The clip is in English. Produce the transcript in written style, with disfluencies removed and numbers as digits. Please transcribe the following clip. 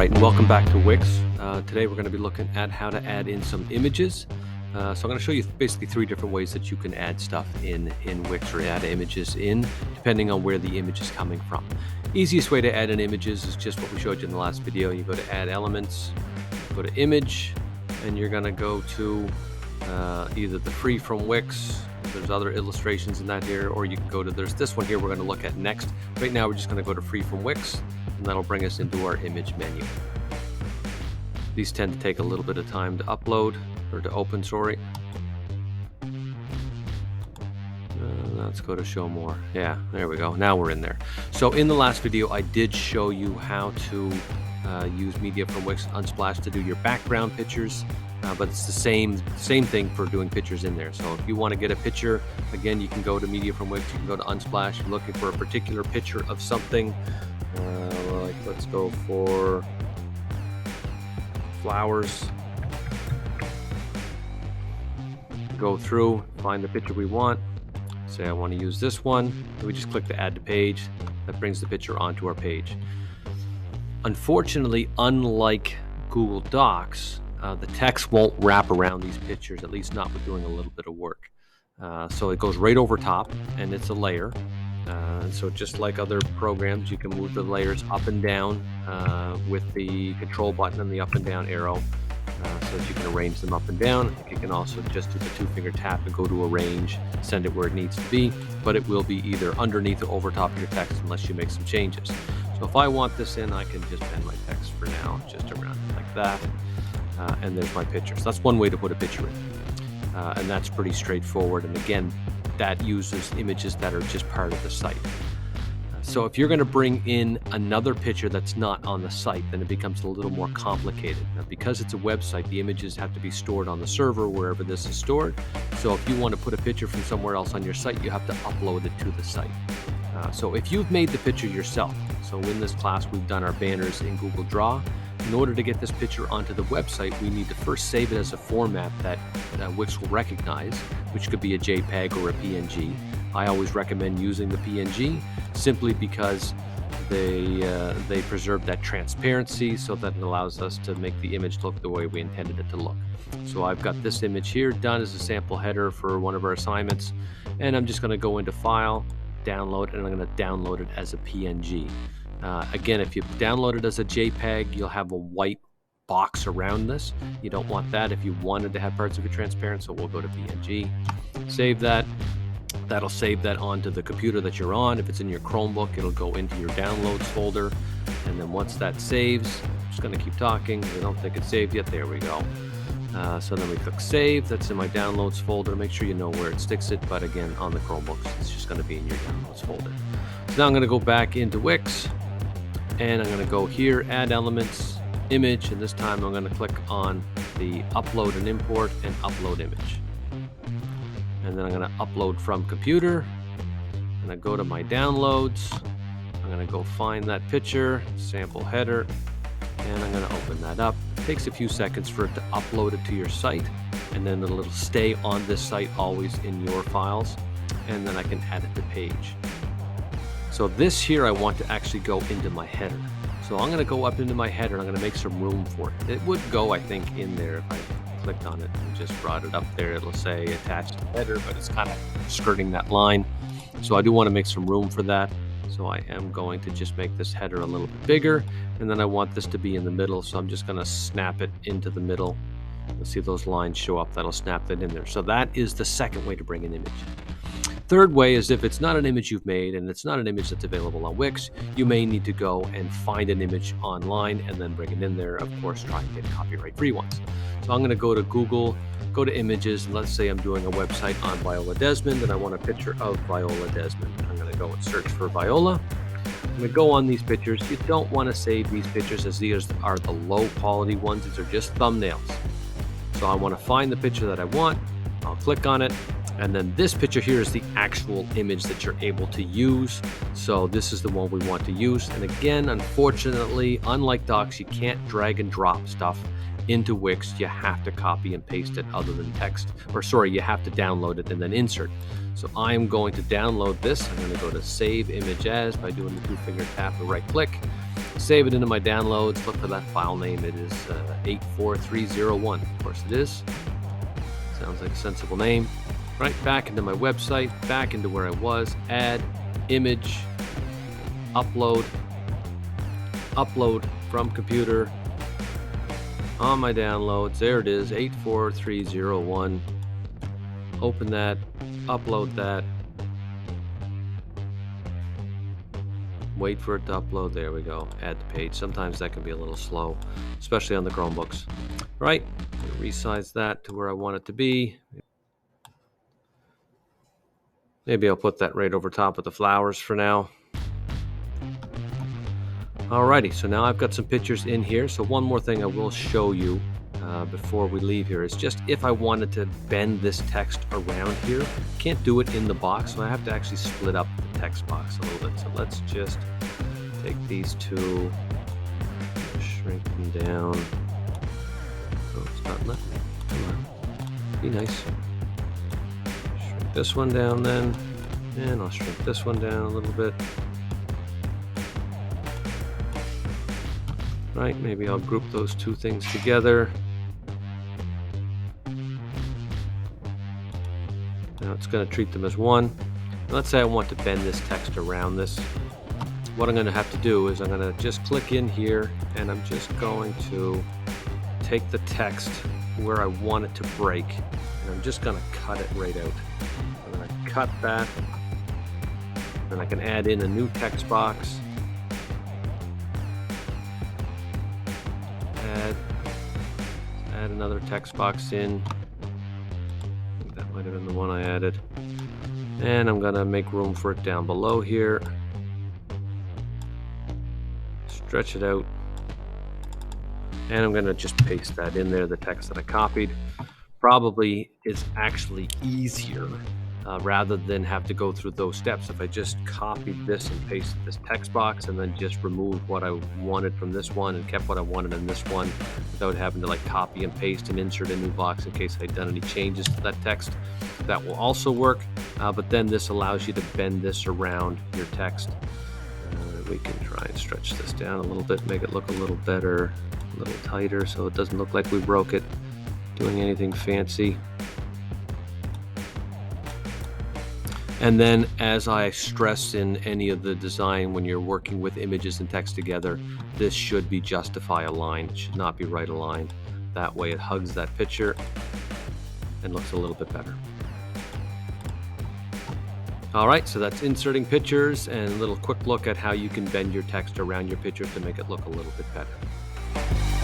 right, and welcome back to Wix. Today we're going to be looking at how to add in some images. So I'm going to show you basically three different ways that you can add stuff in Wix, or add images in, depending on where the image is coming from. Easiest way to add in images is just what we showed you in the last video. You go to Add Elements, go to Image, and you're going to go to either the free from Wix. There's other illustrations in that here, or you can go to, there's this one here we're going to look at next. Right now we're just going to go to free from Wix, and that'll bring us into our image menu. These tend to take a little bit of time to upload, or to open, sorry. Let's go to show more. Yeah, there we go. Now we're in there. So in the last video, I did show you how to use media from Wix and Unsplash to do your background pictures. But it's the same thing for doing pictures in there. So if you want to get a picture, again, you can go to media from Wix, you can go to Unsplash, you're looking for a particular picture of something. Like let's go for flowers. Go through, find the picture we want. Say I want to use this one. We just click to add to page. That brings the picture onto our page. Unfortunately, unlike Google Docs, the text won't wrap around these pictures, at least not with doing a little bit of work. So it goes right over top, and it's a layer. So just like other programs, you can move the layers up and down with the control button and the up and down arrow, so that you can arrange them up and down. You can also just do the two-finger tap and go to arrange, send it where it needs to be, but it will be either underneath or over top of your text unless you make some changes. So if I want this in, I can just pen my text for now, just around like that. And there's my picture. So that's one way to put a picture in. And that's pretty straightforward. And again, that uses images that are just part of the site. So if you're going to bring in another picture that's not on the site, then it becomes a little more complicated. Now, because it's a website, the images have to be stored on the server wherever this is stored. So if you want to put a picture from somewhere else on your site, you have to upload it to the site. So if you've made the picture yourself, so in this class we've done our banners in Google Draw. In order to get this picture onto the website, we need to first save it as a format that Wix will recognize, which could be a JPEG or a PNG. I always recommend using the PNG simply because they preserve that transparency, so that it allows us to make the image look the way we intended it to look. So I've got this image here done as a sample header for one of our assignments, and I'm just going to go into File, Download, and I'm going to download it as a PNG. Again, if you download it as a JPEG, you'll have a white box around this. You don't want that if you wanted to have parts of it transparent, so we'll go to PNG, save that. That'll save that onto the computer that you're on. If it's in your Chromebook, it'll go into your downloads folder. And then once that saves, I'm just going to keep talking. I don't think it's saved yet. There we go. So then we click Save. That's in my downloads folder. Make sure you know where it sticks it. But again, on the Chromebooks, it's just going to be in your downloads folder. So now I'm going to go back into Wix. And I'm going to go here, Add Elements, Image, and this time I'm going to click on the Upload and Import and Upload Image. And then I'm going to upload from computer. I'm going to go to my downloads. I'm going to go find that picture, sample header, and I'm going to open that up. It takes a few seconds for it to upload it to your site, and then it'll stay on this site always in your files, and then I can add it to page. So this here, I want to actually go into my header. So I'm going to go up into my header, and I'm going to make some room for it. It would go, I think, in there if I clicked on it and just brought it up there. It'll say attached to header, but it's kind of skirting that line. So I do want to make some room for that. So I am going to just make this header a little bit bigger, and then I want this to be in the middle. So I'm just going to snap it into the middle. You'll see those lines show up. That'll snap that in there. So that is the second way to bring an image. Third way is if it's not an image you've made and it's not an image that's available on Wix, you may need to go and find an image online and then bring it in there. Of course, try and get copyright-free ones. So I'm going to go to Google, go to Images, and let's say I'm doing a website on Viola Desmond and I want a picture of Viola Desmond. I'm going to go and search for Viola. I'm going to go on these pictures. You don't want to save these pictures, as these are the low-quality ones. These are just thumbnails. So I want to find the picture that I want. I'll click on it. And then this picture here is the actual image that you're able to use. So this is the one we want to use. And again, unfortunately, unlike Docs, you can't drag and drop stuff into Wix. You have to copy and paste it other than text. Or sorry, you have to download it and then insert. So I'm going to download this. I'm going to go to Save Image As by doing the two-finger tap or right-click. Save it into my downloads. Look for that file name. It is 84301. Of course it is. Sounds like a sensible name. Right back into my website, back into where I was. Add, image, upload from computer on my downloads. There it is, 84301. Open that, upload that. Wait for it to upload. There we go. Add the page. Sometimes that can be a little slow, especially on the Chromebooks. Right, resize that to where I want it to be. Maybe I'll put that right over top of the flowers for now. Alrighty, so now I've got some pictures in here. So one more thing I will show you before we leave here is just if I wanted to bend this text around here, can't do it in the box, so I have to actually split up the text box a little bit. So let's just take these two, shrink them down. Oh, it's not letting me. Come on, be nice. Shrink this one down then, and I'll shrink this one down a little bit. Right, maybe I'll group those two things together. Now it's going to treat them as one. Let's say I want to bend this text around this. What I'm going to have to do is I'm going to just click in here and I'm just going to take the text where I want it to break and I'm just going to cut it right out. I'm going to cut that and I can add in a new text box. Add another text box in. I think that might have been the one I added. And I'm gonna make room for it down below here. Stretch it out. And I'm gonna just paste that in there, the text that I copied. Probably is actually easier rather than have to go through those steps. If I just copied this and pasted this text box and then just removed what I wanted from this one and kept what I wanted in this one without having to like copy and paste and insert a new box in case I'd done any changes to that text, that will also work. But then this allows you to bend this around your text. We can try and stretch this down a little bit, make it look a little better, a little tighter so it doesn't look like we broke it doing anything fancy. And then as I stress in any of the design when you're working with images and text together, this should be justify aligned. It should not be right aligned. That way it hugs that picture and looks a little bit better. All right, so that's inserting pictures and a little quick look at how you can bend your text around your picture to make it look a little bit better.